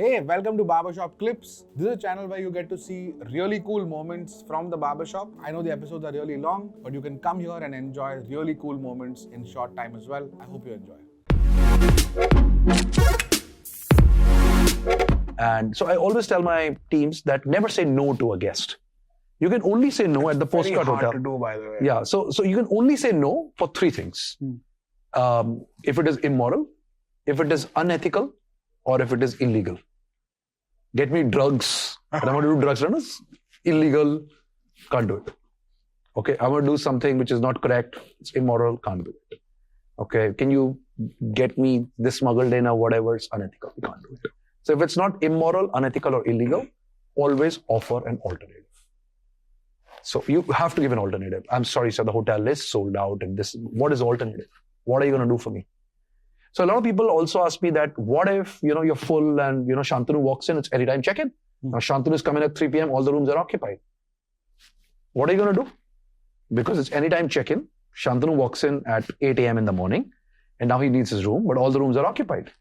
Hey, welcome to Barbershop Clips. This is a channel where you get to see really cool moments from the barbershop. I know the episodes are really long, but you can come here and enjoy really cool moments in short time as well. I hope you enjoy. And so I always tell my teams that never say no to a guest. You can only say no at the postcard hotel. Very hard to do, by the way. Yeah, so you can only say no for three things. If it is immoral, if it is unethical, or if it is illegal. Get me drugs. And I want to do drugs runners. Illegal, can't do it. Okay, I want to do something which is not correct, it's immoral, can't do it. Okay, can you get me this smuggled in or whatever, it's unethical, we can't do it. So if it's not immoral, unethical or illegal, always offer an alternative. So you have to give an alternative. I'm sorry, sir, the hotel is sold out and this, what is the alternative? What are you going to do for me? So a lot of people also ask me that, what if, you're full and, Shantanu walks in, it's anytime check-in. Now Shantanu is coming at 3 p.m., all the rooms are occupied. What are you going to do? Because it's anytime check-in, Shantanu walks in at 8 a.m. in the morning, and now he needs his room, but all the rooms are occupied.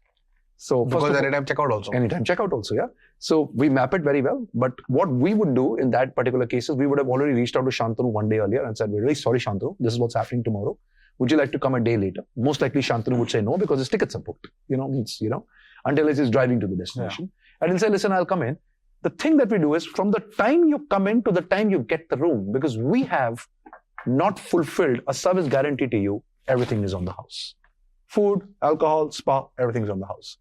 So because anytime checkout also. Anytime checkout also, yeah. So we map it very well. But what we would do in that particular cases, we would have already reached out to Shantanu one day earlier and said, we're really sorry, Shantanu, this is what's happening tomorrow. Would you like to come a day later? Most likely Shantanu would say no because his tickets are booked, until he's driving to the destination. Yeah. And he'll say, listen, I'll come in. The thing that we do is from the time you come in to the time you get the room, because we have not fulfilled a service guarantee to you, everything is on the house. Food, alcohol, spa, everything's on the house.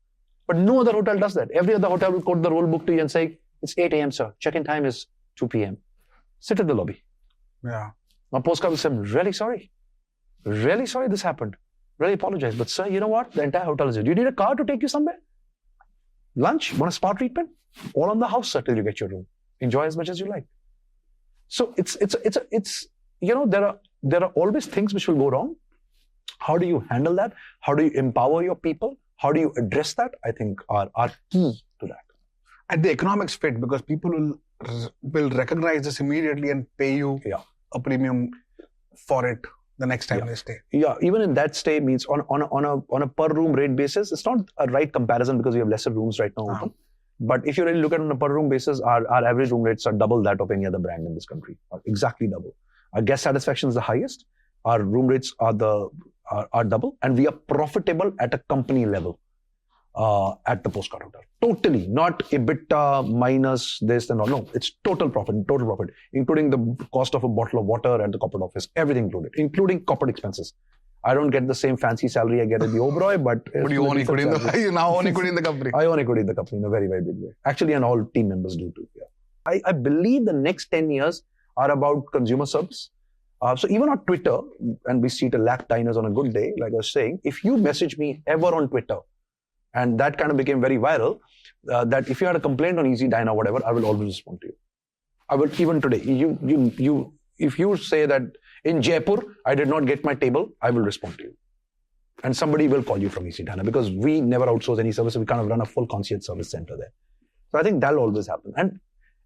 But no other hotel does that. Every other hotel will quote the roll book to you and say, it's 8 a.m., sir. Check-in time is 2 p.m. Sit in the lobby. Yeah. My postcard will say, I'm really sorry. Really sorry this happened. Really apologize. But sir, you know what? The entire hotel is here. Do you need a car to take you somewhere? Lunch? Want a spa treatment? All on the house, sir, till you get your room. Enjoy as much as you like. So it's there are always things which will go wrong. How do you handle that? How do you empower your people? How do you address that? I think are key to that. And the economics fit because people will recognize this immediately and pay you a premium for it the next time they stay. Yeah, even in that stay means on a per room rate basis, it's not a right comparison because we have lesser rooms right now open. But if you really look at it on a per room basis, our average room rates are double that of any other brand in this country, or exactly double. Our guest satisfaction is the highest. Our room rates are double, and we are profitable at a company level at the postcard hotel. Totally, not EBITDA minus this and all. No, it's total profit, including the cost of a bottle of water at the corporate office, everything included, including corporate expenses. I don't get the same fancy salary I get at the Oberoi, but you own equity in you now own equity in the company. I own equity in the company in a very, very big way. Actually, and all team members do too. Yeah. I believe the next 10 years are about consumer service. So even on Twitter, and we see it 1 lakh diners on a good day, like I was saying, if you message me ever on Twitter, and that kind of became very viral, that if you had a complaint on Easy Dine or whatever, I will always respond to you. I will, even today, if you say that in Jaipur, I did not get my table, I will respond to you. And somebody will call you from Easy Diner because we never outsource any service. We kind of run a full concierge service center there. So I think that'll always happen. And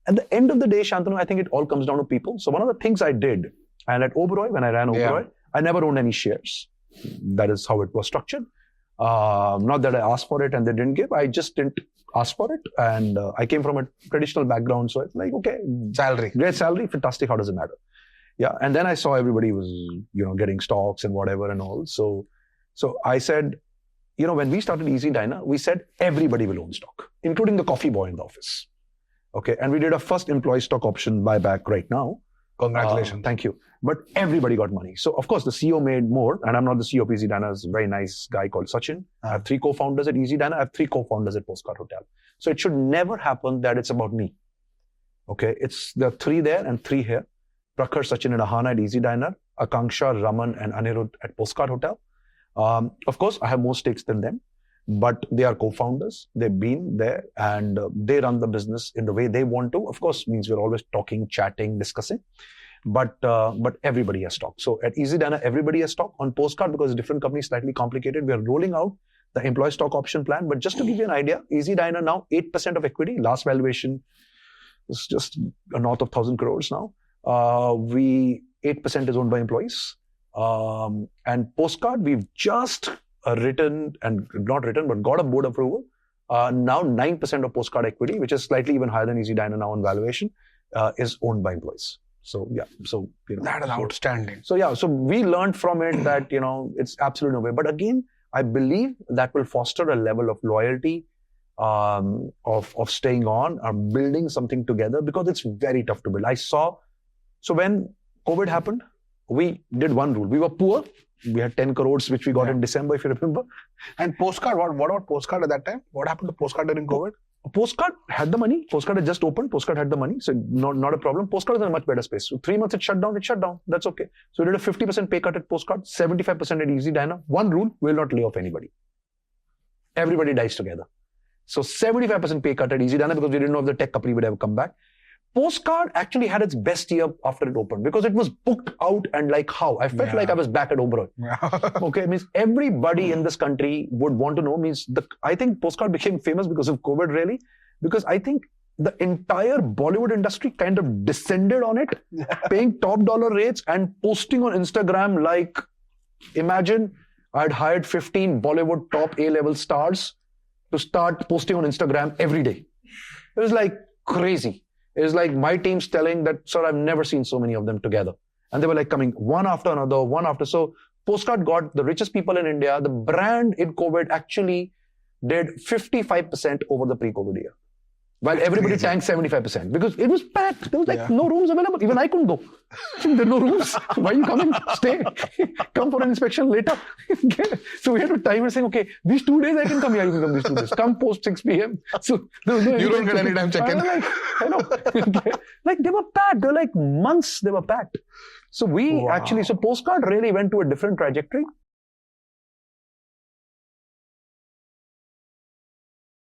at the end of the day, Shantanu, I think it all comes down to people. So one of the things I did, and at Oberoi, when I ran Oberoi, I never owned any shares. That is how it was structured. Not that I asked for it and they didn't give. I just didn't ask for it. And I came from a traditional background. So it's like, okay, salary, great salary, fantastic. How does it matter? Yeah. And then I saw everybody was, getting stocks and whatever and all. So I said, when we started Easy Diner, we said everybody will own stock, including the coffee boy in the office. Okay. And we did a first employee stock option buyback right now. Congratulations. Thank you. But everybody got money. So, of course, the CEO made more. And I'm not the CEO of Easy Diner. It's a very nice guy called Sachin. I have 3 co-founders at Easy Diner. I have 3 co-founders at Postcard Hotel. So, it should never happen that it's about me. Okay. There are 3 there and 3 here. Prakhar, Sachin and Ahana at Easy Diner. Akanksha, Raman and Anirudh at Postcard Hotel. Of course, I have more stakes than them. But they are co-founders. They've been there and they run the business in the way they want to. Of course, means we're always talking, chatting, discussing. But everybody has stock. So at Easy Diner, everybody has stock. On Postcard, because a different company is slightly complicated, we are rolling out the employee stock option plan. But just to give you an idea, Easy Diner now 8% of equity. Last valuation is just north of 1,000 crores now. 8% is owned by employees. And Postcard, we've just got a board approval Now 9% of Postcard equity, which is slightly even higher than Easy Diner now on valuation, is owned by employees. So yeah, so that is outstanding. So yeah, so we learned from it that it's absolutely no way. But again, I believe that will foster a level of loyalty, of staying on, or building something together, because it's very tough to build. So when COVID happened, we did one rule. We were poor. We had 10 crores, which we got in December, if you remember. And Postcard, what about Postcard at that time? What happened to Postcard during COVID? Postcard had the money. Postcard had just opened. Postcard had the money. So not a problem. Postcard was in a much better space. So 3 months it shut down. That's okay. So we did a 50% pay cut at Postcard, 75% at Easy Diner. One rule, we will not lay off anybody. Everybody dies together. So 75% pay cut at Easy Diner because we didn't know if the tech company would ever come back. Postcard actually had its best year after it opened because it was booked out, and like how I felt like I was back at Oberoi. Okay, means everybody in this country would want to know. I think Postcard became famous because of COVID, really, because I think the entire Bollywood industry kind of descended on it, paying top dollar rates and posting on Instagram. Like, imagine I'd hired 15 Bollywood top A-level stars to start posting on Instagram every day. It was like crazy. It was like my team's telling that, sir, I've never seen so many of them together. And they were like coming one after another, one after. So Postcard got the richest people in India. The brand in COVID actually did 55% over the pre-COVID year. While everybody tanked 75% because it was packed. There was like no rooms available. Even I couldn't go. There are no rooms. Why are you coming? Stay. Come for an inspection later. So we had to time and saying, okay, these 2 days I can come. Yeah, you can come these 2 days. Come post 6 p.m. So there was no you don't get any time check-in. I know. Like they were packed. They were like months they were packed. So we so Postcard really went to a different trajectory.